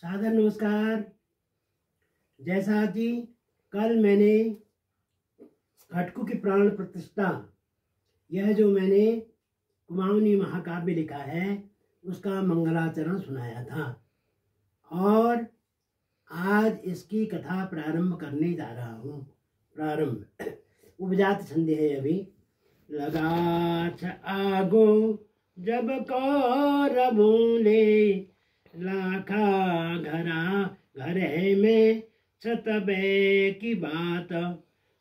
सादर नमस्कार। जैसा कि कल मैंने खटकू की प्राण प्रतिष्ठा, यह जो मैंने कुमाऊनी महाकाव्य लिखा है उसका मंगलाचरण सुनाया था, और आज इसकी कथा प्रारंभ करने जा रहा हूँ। प्रारंभ उपजात संधि है। अभी लगाछ आगो जब कौरवों ले, लाखा घरा घरे में सतबे की बात,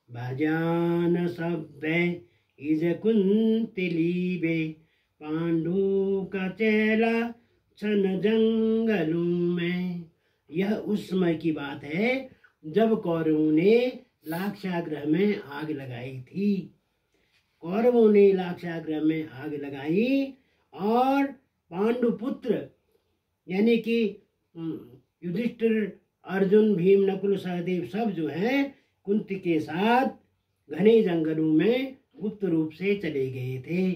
भजान सभ्य इज कुंतिली बे, पांडु का चेला छन जंगलों में। यह उस समय की बात है जब कौरवों ने लाक्षागृह में आग लगाई थी। कौरवों ने लाक्षागृह में आग लगाई और पांडुपुत्र यानी कि युधिष्ठिर, अर्जुन, भीम, नकुल, सहदेव सब जो हैं कुंती के साथ घने जंगलों में गुप्त रूप से चले गए थे।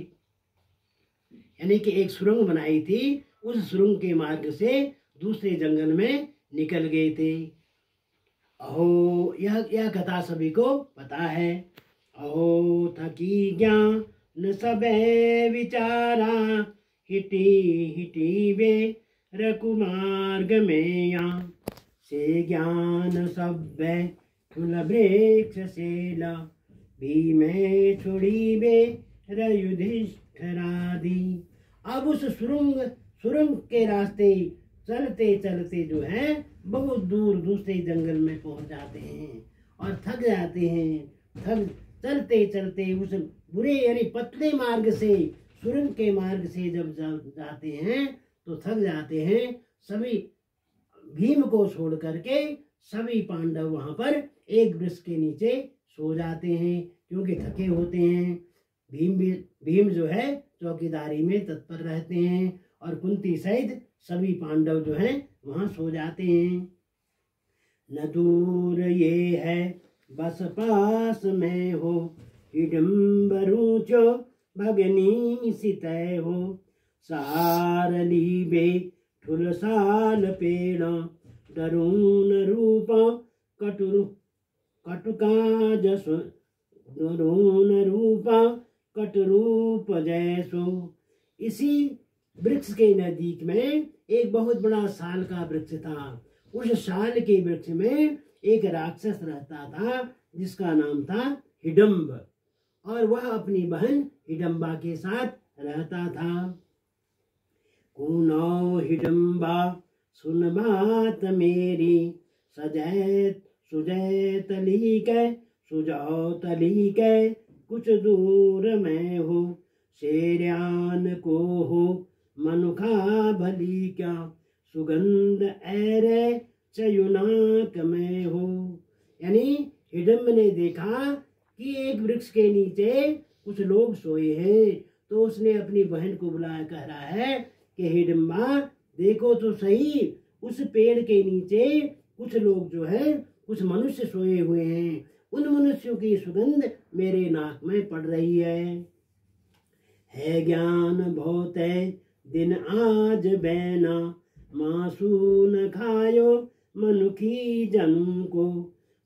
यानी कि एक सुरंग बनाई थी, उस सुरंग के मार्ग से दूसरे जंगल में निकल गए थे। अहो, यह कथा सभी को पता है। अहो थकी ज्ञान सबे विचारा, हिटी हिटी वे रकुमार्ग में या, से ज्ञान सभ्य फुल वृक्ष सेला, भीमे छोड़ी बे युधिष्ठिरादि। अब उस सुरंग के रास्ते चलते चलते जो है बहुत दूर दूसरे जंगल में पहुंच जाते हैं और थक जाते हैं। चलते चलते उस बुरे यानी पतले मार्ग से, सुरंग के मार्ग से जब जाते हैं तो थक जाते हैं। सभी भीम को छोड़ करके सभी पांडव वहां पर एक वृक्ष के नीचे सो जाते हैं, क्योंकि थके होते हैं। भीम जो है चौकीदारी में तत्पर रहते हैं और कुंती सहित सभी पांडव जो हैं वहां सो जाते हैं। न दूर ये है बस पास में हो, हिडम्बरूचो भगनी सितय हो, सारली बे ठुल साल पेड़, दरुन रूप कटरूप जैसो। इसी वृक्ष के नजदीक में एक बहुत बड़ा साल का वृक्ष था। उस साल के वृक्ष में एक राक्षस रहता था जिसका नाम था हिडम्ब, और वह अपनी बहन हिडम्बा के साथ रहता था। कुनो हिडम्बा सुन बात मेरी, सुजाओ तली के कुछ दूर में हो, शेरयान को हो मनुखा भली क्या, सुगंध ऐरे चयुनाक में हो। यानी हिडम्ब ने देखा कि एक वृक्ष के नीचे कुछ लोग सोए हैं, तो उसने अपनी बहन को बुलाया, कह रहा है कि हिडम्बा देखो तो सही, उस पेड़ के नीचे कुछ लोग जो है, कुछ मनुष्य सोए हुए हैं, उन मनुष्यों की सुगंध मेरे नाक में पड़ रही है ज्ञान बहुत है दिन आज बैना, मासून खायो मनुखी जनू को,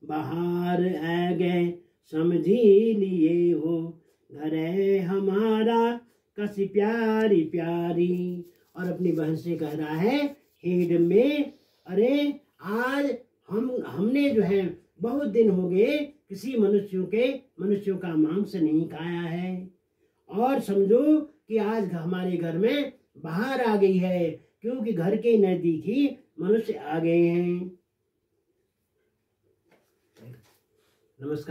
बाहर आ गए समझी लिए हो, घरे हमारा कसी प्यारी प्यारी। और अपनी बहन से कह रहा है, हिडम्बे, अरे आज हमने जो है बहुत दिन हो गए किसी मनुष्यों का मांस नहीं खाया है, और समझो कि आज हमारे घर में बाहर आ गई है, क्योंकि घर के नजदीक ही मनुष्य आ गए हैं। नमस्कार।